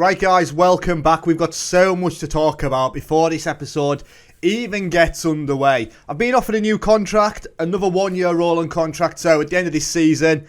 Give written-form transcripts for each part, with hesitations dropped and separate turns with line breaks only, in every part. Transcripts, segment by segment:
Right guys, welcome back. We've got so much to talk about before this episode even gets underway. I've been offered a new contract, another 1 year rolling contract, so at the end of this season,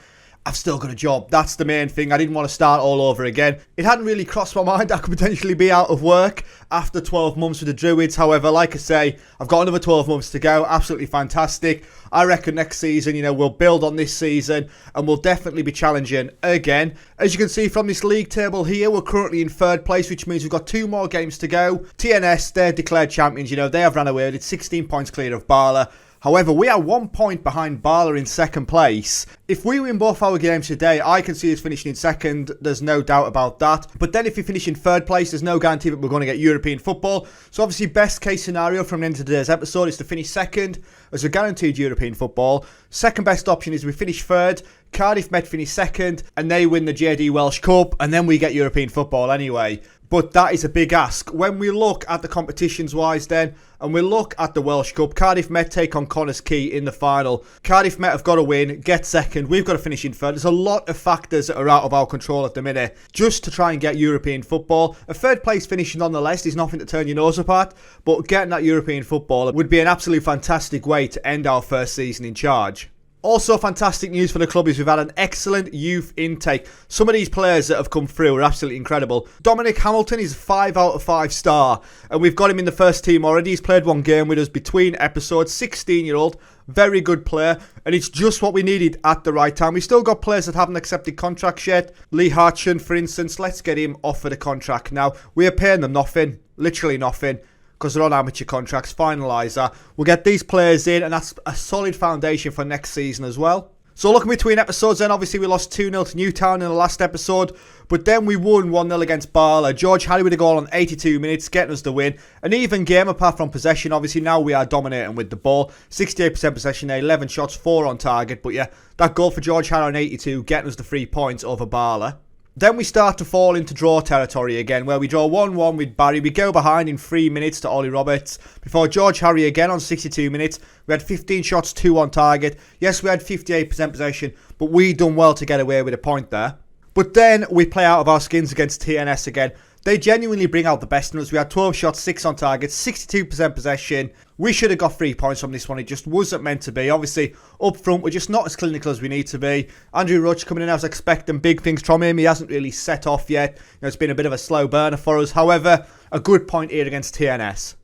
I've still got a job. That's the main thing. I didn't want to start all over again. It hadn't really crossed my mind I could potentially be out of work after 12 months with the Druids. However, like I say, I've got another 12 months to go. Absolutely fantastic. I reckon next season, we'll build on this season and we'll definitely be challenging again. As you can see from this league table here, we're currently in third place, which means we've got 2 more games to go. TNS, they're declared champions. They have ran away with it. 16 points clear of Bala. However, we are 1 point behind Bala in second place. If we win both our games today, I can see us finishing in second. There's no doubt about that. But then if we finish in third place, there's no guarantee that we're going to get European football. So obviously, best case scenario from the end of today's episode is to finish second as a guaranteed European football. Second best option is we finish third. Cardiff Met finish second and they win the JD Welsh Cup and then we get European football anyway. But that is a big ask. When we look at the competitions wise then, and we look at the Welsh Cup, Cardiff Met take on Connah's Quay in the final. Cardiff Met have got to win, get second, we've got to finish in third. There's a lot of factors that are out of our control at the minute, just to try and get European football. A third place finishing on the list is nothing to turn your nose up at, but getting that European football would be an absolute fantastic way to end our first season in charge. Also, fantastic news for the club is we've had an excellent youth intake. Some of these players that have come through are absolutely incredible. Dominic Hamilton is 5 out of 5 star, and we've got him in the first team already. He's played 1 game with us between episodes. 16-year-old, very good player, and it's just what we needed at the right time. We've still got players that haven't accepted contracts yet. Lee Hartson, for instance, let's get him offered a contract now. We are paying them nothing, literally nothing, because they're on amateur contracts. Finalise that. We'll get these players in, and that's a solid foundation for next season as well. So looking between episodes then, obviously we lost 2-0 to Newtown in the last episode, but then we won 1-0 against Bala. George Harry with a goal on 82 minutes, getting us the win. An even game apart from possession. Obviously now we are dominating with the ball. 68% possession there, 11 shots, 4 on target. But yeah, that goal for George Harry on 82, getting us the 3 points over Bala. Then we start to fall into draw territory again, where we draw 1-1 with Barry. We go behind in 3 minutes to Ollie Roberts. Before George Harry again on 62 minutes. We had 15 shots, 2 on target. Yes, we had 58% possession, but we done well to get away with a point there. But then we play out of our skins against TNS again. They genuinely bring out the best in us. We had 12 shots, 6 on target, 62% possession. We should have got 3 points from this one. It just wasn't meant to be. Obviously, up front, we're just not as clinical as we need to be. Andrew Rutch coming in, I was expecting big things from him. He hasn't really set off yet. It's been a bit of a slow burner for us. However, a good point here against TNS.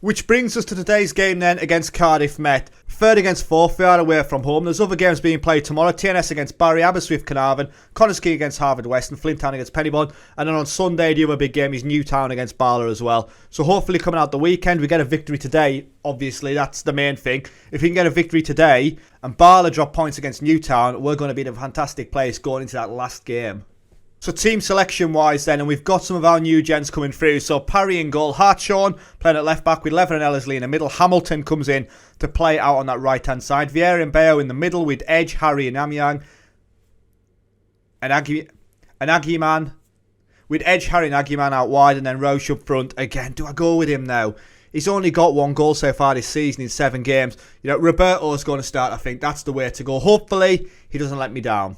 Which brings us to today's game then against Cardiff Met. 3rd against 4th, we are away from home. There's other games being played tomorrow. TNS against Barry, Aberystwyth Carnarvon, Connah's Quay against Harvard West, and Flint Town against Pennybourne. And then on Sunday, the other big game is Newtown against Bala as well. So hopefully coming out the weekend, we get a victory today. Obviously, that's the main thing. If we can get a victory today, and Bala drop points against Newtown, we're going to be in a fantastic place going into that last game. So team selection wise then, and we've got some of our new gens coming through. So Parry in goal, Hartshorn playing at left back with Lever and Ellerslie in the middle. Hamilton comes in to play out on that right hand side. Vieira and Bayo in the middle with Edge, Harry and Amyang. And Agiman. With Edge, Harry and Agiman out wide, and then Roche up front. Again, do I go with him now? He's only got 1 goal so far this season in 7 games. Roberto's going to start, I think. That's the way to go. Hopefully, he doesn't let me down.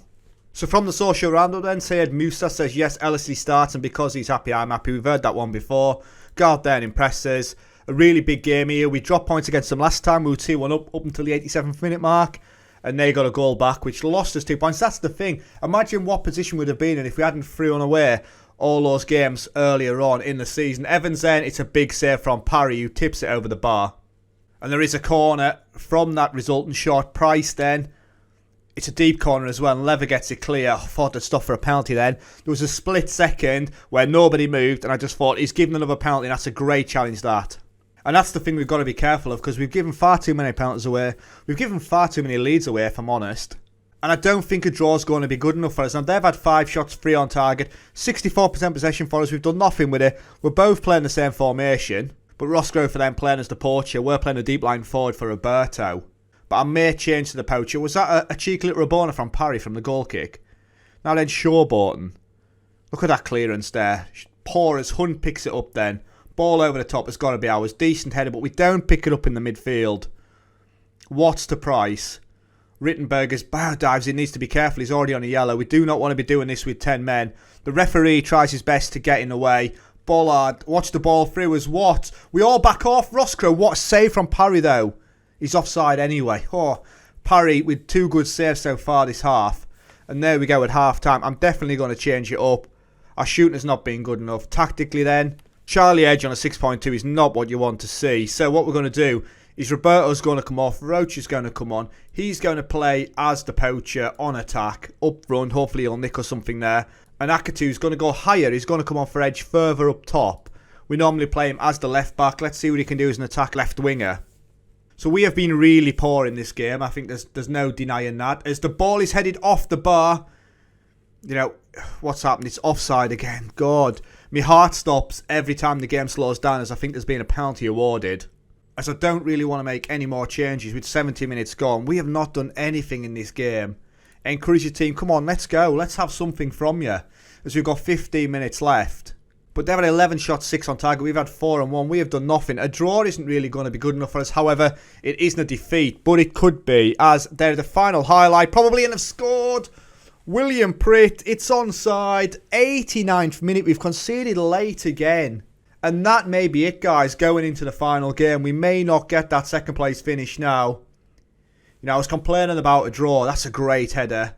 So from the social roundup then, Sayed Musa says yes, Ellerslie starts, and because he's happy, I'm happy. We've heard that one before. Go out there and impress us. A really big game here. We dropped points against them last time. We were 2-1 up until the 87th minute mark, and they got a goal back, which lost us 2 points. That's the thing. Imagine what position we'd have been in if we hadn't thrown away all those games earlier on in the season. Evans then, it's a big save from Parry, who tips it over the bar. And there is a corner from that resultant shot. Price then. It's a deep corner as well, and Lever gets it clear. I thought they'd stop for a penalty then. There was a split second where nobody moved, and I just thought, he's given another penalty, and that's a great challenge, that. And that's the thing we've got to be careful of, because we've given far too many penalties away. We've given far too many leads away, if I'm honest. And I don't think a draw is going to be good enough for us. Now, they've had 5 shots, 3 on target, 64% possession for us. We've done nothing with it. We're both playing the same formation, but Rosgrove for them playing as the poacher. We're playing a deep line forward for Roberto. But I may change to the poacher. Was that a cheeky little Rabona from Parry from the goal kick? Now then, Shawborton. Look at that clearance there. Poor as Hunt picks it up then. Ball over the top has got to be ours. Decent header, but we don't pick it up in the midfield. What's the price? Rittenberger's biodives, he needs to be careful, he's already on a yellow. We do not want to be doing this with 10 men. The referee tries his best to get in the way. Bollard, watch the ball through as what? We all back off. Roscoe, what a save from Parry though. He's offside anyway. Oh, Parry with 2 good saves so far this half. And there we go at half time. I'm definitely going to change it up. Our shooting has not been good enough. Tactically then, Charlie Edge on a 6.2 is not what you want to see. So what we're going to do is Roberto's going to come off. Roach is going to come on. He's going to play as the poacher on attack. Up front, hopefully he'll nick or something there. And Akatu's going to go higher. He's going to come on for Edge further up top. We normally play him as the left back. Let's see what he can do as an attack left winger. So we have been really poor in this game. I think there's no denying that. As the ball is headed off the bar, you know, what's happened? It's offside again. God, my heart stops every time the game slows down as I think there's been a penalty awarded. As I don't really want to make any more changes with 70 minutes gone. We have not done anything in this game. Encourage your team, come on, let's go. Let's have something from you. As we've got 15 minutes left. But they've had 11 shots, 6 on target. We've had 4 and 1. We have done nothing. A draw isn't really going to be good enough for us. However, it isn't a defeat. But it could be. As they're the final highlight. Probably and have scored. William Pritt. It's onside. 89th minute. We've conceded late again. And that may be it, guys, going into the final game. We may not get that second place finish now. You know, I was complaining about a draw. That's a great header.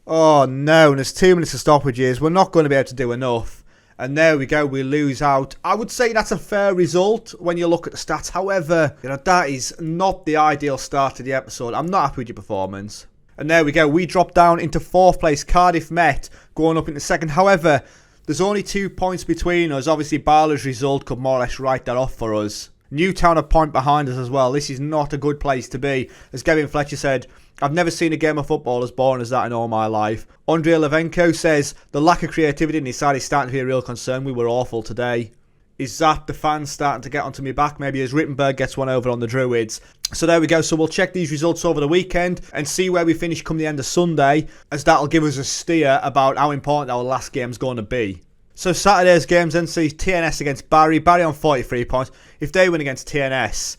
Oh, no. And there's 2 minutes of stoppages. We're not going to be able to do enough. And there we go. We lose out. I would say that's a fair result when you look at the stats. However, you know, that is not the ideal start to the episode. I'm not happy with your performance. And there we go. We drop down into 4th place. Cardiff Met going up into 2nd. However, there's only 2 points between us. Obviously, Barla's result could more or less write that off for us. Newtown a point behind us as well. This is not a good place to be. As Gavin Fletcher said, I've never seen a game of football as boring as that in all my life. Andrei Levenko says, the lack of creativity in his side is starting to be a real concern. We were awful today. Is that the fans starting to get onto me back? Maybe as Rittenberg gets one over on the Druids. So there we go. So we'll check these results over the weekend and see where we finish come the end of Sunday, as that'll give us a steer about how important our last game's going to be. So Saturday's games then sees TNS against Barry. Barry on 43 points. If they win against TNS,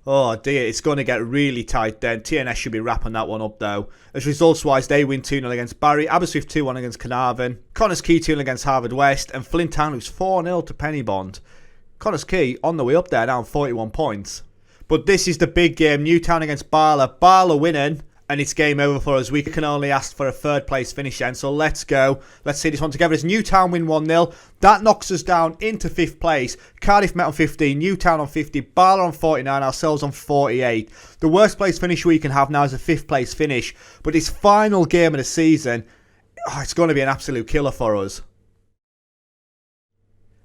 oh dear, it's going to get really tight then. TNS should be wrapping that one up though. As results-wise, they win 2-0 against Barry. Aberystwyth 2-1 against Carnarvon. Connors Key 2-0 against Harvard West. And Flint Town lose 4-0 to Pennybond. Connors Key on the way up there now on 41 points. But this is the big game. Newtown against Barla. Barla winning. And it's game over for us. We can only ask for a 3rd place finish then. So let's go. Let's see this one together. As Newtown win 1-0. That knocks us down into 5th place. Cardiff Met on 15. Newtown on 50. Barla on 49. Ourselves on 48. The worst place finish we can have now is a 5th place finish. But this final game of the season, it's going to be an absolute killer for us.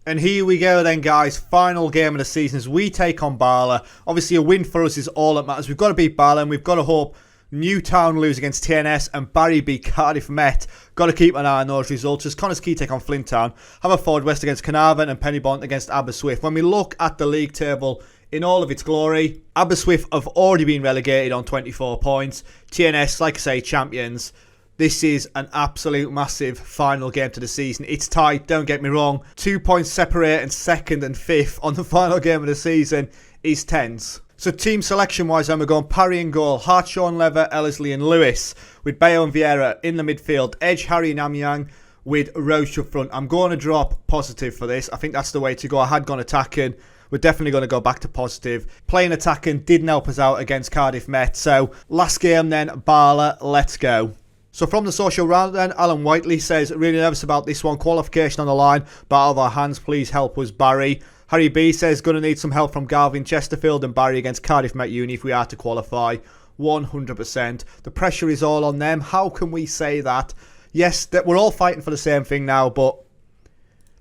And here we go then, guys. Final game of the season as we take on Barla. Obviously, a win for us is all that matters. We've got to beat Barla and we've got to hope Newtown lose against TNS and Barry beat Cardiff Met. Got to keep an eye on those results as Connors Key take on Flint Town. Haverford West against Carnarvon and Pennybont against Aberystwyth. When we look at the league table in all of its glory, Aberystwyth have already been relegated on 24 points. TNS, like I say, champions. This is an absolute massive final game to the season. It's tight, don't get me wrong. 2 points separating 2nd and 5th on the final game of the season is tense. So team selection-wise, then we're going Parry in goal, Hartshorn, Lever, Ellerslie and Lewis, with Bayo and Vieira in the midfield, Edge, Harry, Namyang, with Roach up front. I'm going to drop positive for this. I think that's the way to go. I had gone attacking. We're definitely going to go back to positive. Playing attacking didn't help us out against Cardiff Met. So last game then, Barla, let's go. So from the social round then, Alan Whiteley says, really nervous about this one. Qualification on the line, but out of our hands, please help us, Barry. Harry B says, going to need some help from Galvin, Chesterfield and Barry against Cardiff Met Uni if we are to qualify. 100%. The pressure is all on them. How can we say that? Yes, that we're all fighting for the same thing now, but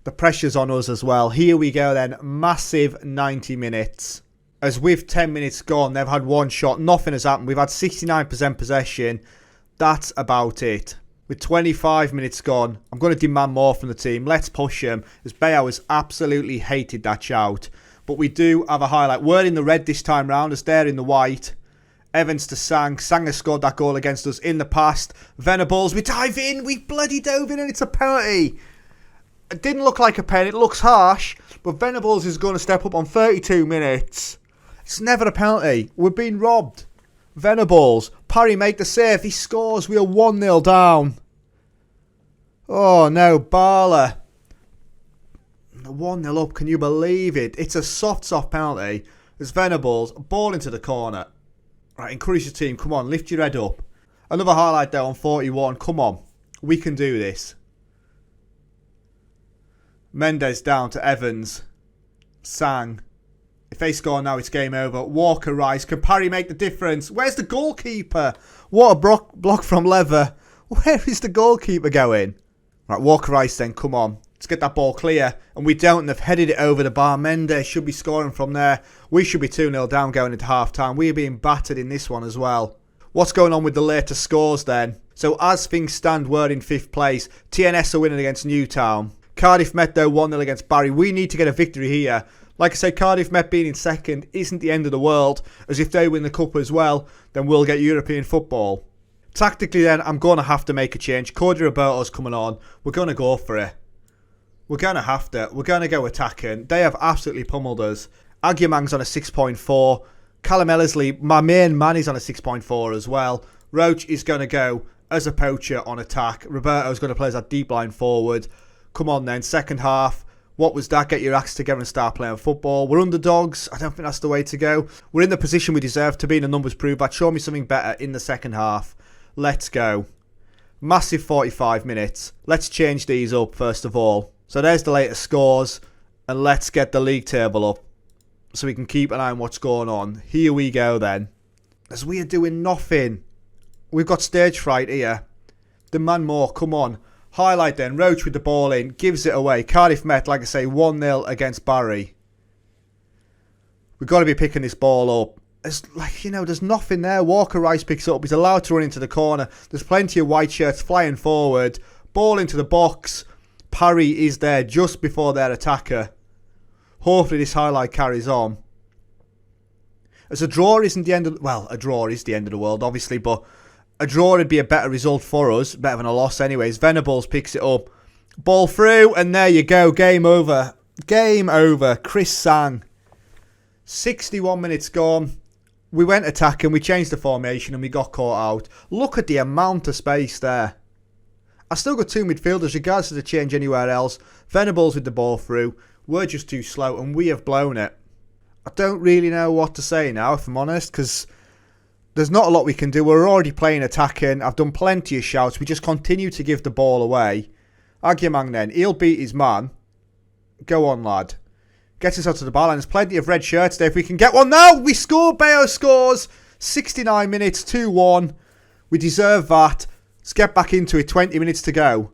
the pressure's on us as well. Here we go then. Massive 90 minutes. As with 10 minutes gone, they've had one shot. Nothing has happened. We've had 69% possession. That's about it. With 25 minutes gone, I'm going to demand more from the team. Let's push them. As Bayo has absolutely hated that shout. But we do have a highlight. We're in the red this time round as they're in the white. Evans to Sang. Sang has scored that goal against us in the past. Venables, we dive in. We bloody dove in and it's a penalty. It didn't look like a pen. It looks harsh. But Venables is going to step up on 32 minutes. It's never a penalty. We're being robbed. Venables Parry make the save. He scores. We are 1-0 down. Oh no, Barla. 1-0 up. Can you believe it? It's a soft penalty. There's Venables. Ball into the corner. Right, encourage your team. Come on, lift your head up. Another highlight there on 41. Come on. We can do this. Mendes down to Evans. Sang. If they score now, it's game over. Walker Rice. Can Parry make the difference? Where's the goalkeeper? What a block from Lever. Where is the goalkeeper going? Right, Walker Rice then. Come on. Let's get that ball clear. And we don't have headed it over the bar. Mendes should be scoring from there. We should be 2-0 down going into half-time. We are being battered in this one as well. What's going on with the later scores then? So as things stand, we're in 5th place. TNS are winning against Newtown. Cardiff Met though 1-0 against Barry. We need to get a victory here. Like I said, Cardiff Met being in 2nd isn't the end of the world, as if they win the cup as well, then we'll get European football. Tactically then, I'm going to have to make a change. Cody Roberto's coming on. We're going to go for it. We're going to have to. We're going to go attacking. They have absolutely pummeled us. Agyemang's on a 6.4. Callum Ellerslie, my main man, is on a 6.4 as well. Roach is going to go as a poacher on attack. Roberto's going to play as a deep line forward. Come on then, second half. What was that? Get your acts together and start playing football. We're underdogs. I don't think that's the way to go. We're in the position we deserve to be, and the numbers prove that. Show me something better in the second half. Let's go. Massive 45 minutes. Let's change these up first of all. So there's the latest scores. And let's get the league table up so we can keep an eye on what's going on. Here we go then. As we are doing nothing. We've got stage fright here. Demand more. Come on. Highlight then. Roach with the ball in. Gives it away. Cardiff Met, like I say, 1-0 against Barry. We've got to be picking this ball up. It's like, you know, there's nothing there. Walker Rice picks it up. He's allowed to run into the corner. There's plenty of white shirts flying forward. Ball into the box. Parry is there just before their attacker. Hopefully this highlight carries on. As a draw isn't the end of... Well, a draw is the end of the world, obviously, but a draw would be a better result for us. Better than a loss anyways. Venables picks it up. Ball through, and there you go. Game over. Game over. Chris Sang. 61 minutes gone. We went attacking, we changed the formation, and we got caught out. Look at the amount of space there. I still got 2 midfielders, regardless of the change anywhere else. Venables with the ball through. We're just too slow, and we have blown it. I don't really know what to say now, if I'm honest, because there's not a lot we can do. We're already playing attacking. I've done plenty of shouts. We just continue to give the ball away. Agyemang then. He'll beat his man. Go on, lad. Gets us out to the bar line. There's plenty of red shirts there. If we can get one now, we score. Bayo scores. 69 minutes, 2-1. We deserve that. Let's get back into it. 20 minutes to go.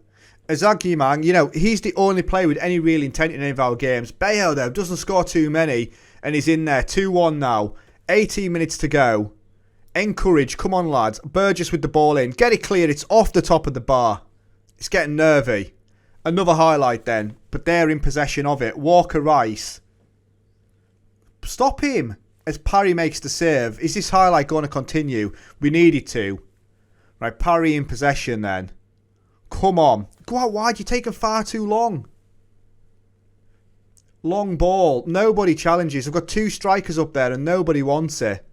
As Agyemang, you know, he's the only player with any real intent in any of our games. Bayo, though, doesn't score too many. And he's in there. 2-1 now. 18 minutes to go. Encourage. Come on, lads. Burgess with the ball in. Get it clear. It's off the top of the bar. It's getting nervy. Another highlight then. But they're in possession of it. Walker Rice. Stop him. As Parry makes the save. Is this highlight going to continue? We need it to. Right, Parry in possession then. Come on. Go out wide. You're taking far too long. Long ball. Nobody challenges. I've got 2 strikers up there and nobody wants it.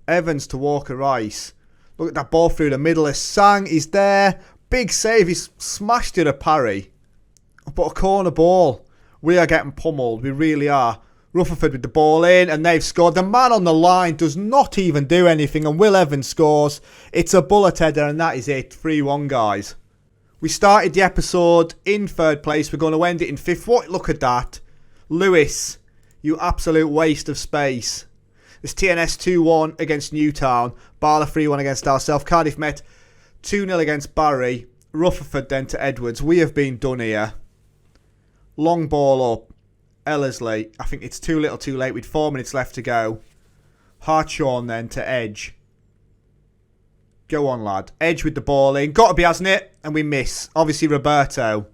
Evans to Walker Rice. Look at that ball through the middle. Sang is there. Big save. He's smashed it at Parry. But a corner ball. We are getting pummeled. We really are. Rutherford with the ball in and they've scored. The man on the line does not even do anything and Will Evans scores. It's a bullet header and that is it. 3-1, guys. We started the episode in 3rd place. We're going to end it in 5th. What? Look at that. Lewis, you absolute waste of space. It's TNS 2-1 against Newtown. Barla 3-1 against ourselves. Cardiff Met 2-0 against Barry. Rutherford then to Edwards. We have been done here. Long ball up. Ellerslie. I think it's too little too late with 4 minutes left to go. Hartshorn then to Edge. Go on, lad. Edge with the ball in. Got to be, hasn't it? And we miss. Obviously, Roberto.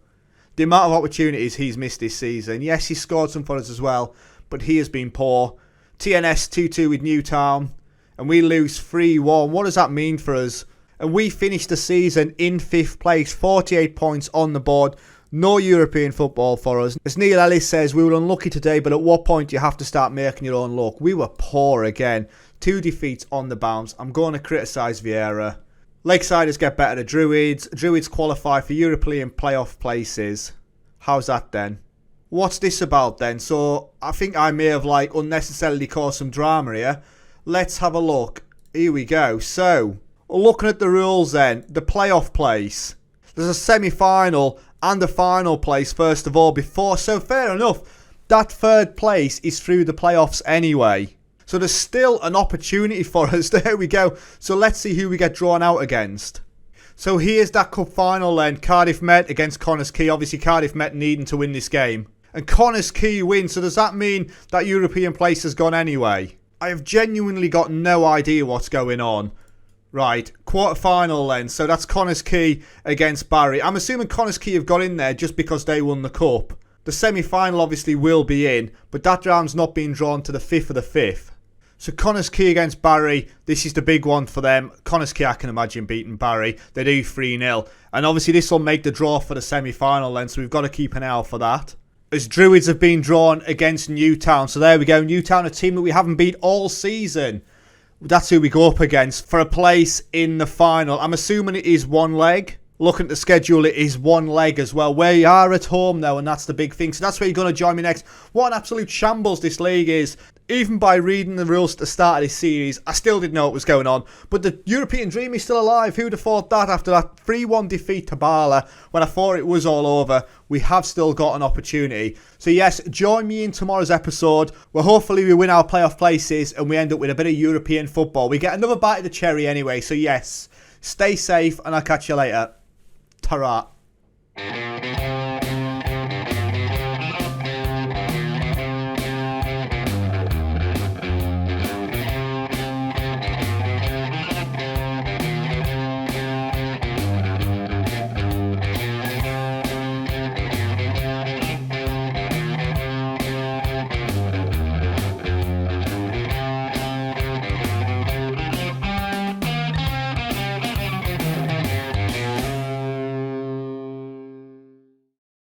The amount of opportunities he's missed this season. Yes, he scored some for us as well. But he has been poor. TNS 2-2 with Newtown. And we lose 3-1. What does that mean for us? And we finished the season in 5th place. 48 points on the board. No European football for us. As Neil Ellis says, we were unlucky today, but at what point do you have to start making your own luck? We were poor again. 2 defeats on the bounce. I'm going to criticise Vieira. Lakesiders get better to Druids. Druids qualify for European playoff places. How's that then? What's this about then? So I think I may have unnecessarily caused some drama here. Let's have a look. Here we go. So looking at the rules then, the playoff place. There's a semi-final and a final place first of all before. So fair enough. That 3rd place is through the playoffs anyway. So there's still an opportunity for us. There we go. So let's see who we get drawn out against. So here's that cup final then. Cardiff Met against Connah's Quay. Obviously Cardiff Met needing to win this game. And Connah's Quay win. So does that mean that European place has gone anyway? I have genuinely got no idea what's going on. Right, quarter-final then. So that's Connah's Quay against Barry. I'm assuming Connah's Quay have got in there just because they won the cup. The semi-final obviously will be in, but that round's not being drawn to the 5th of the 5th. So Connah's Quay against Barry, this is the big one for them. Connah's Quay, I can imagine beating Barry. They do 3-0. And obviously this will make the draw for the semi-final then, so we've got to keep an eye out for that. As Druids have been drawn against Newtown. So there we go, Newtown, a team that we haven't beat all season. That's who we go up against for a place in the final. I'm assuming it is one leg. Looking at the schedule, it is one leg as well. We are at home though, and that's the big thing. So that's where you're going to join me next. What an absolute shambles this league is. Even by reading the rules at the start of this series, I still didn't know what was going on. But the European dream is still alive. Who'd have thought that after that 3-1 defeat to Bala, when I thought it was all over, we have still got an opportunity. So yes, join me in tomorrow's episode, where hopefully we win our playoff places and we end up with a bit of European football. We get another bite of the cherry anyway. So yes, stay safe and I'll catch you later. Ta-ra.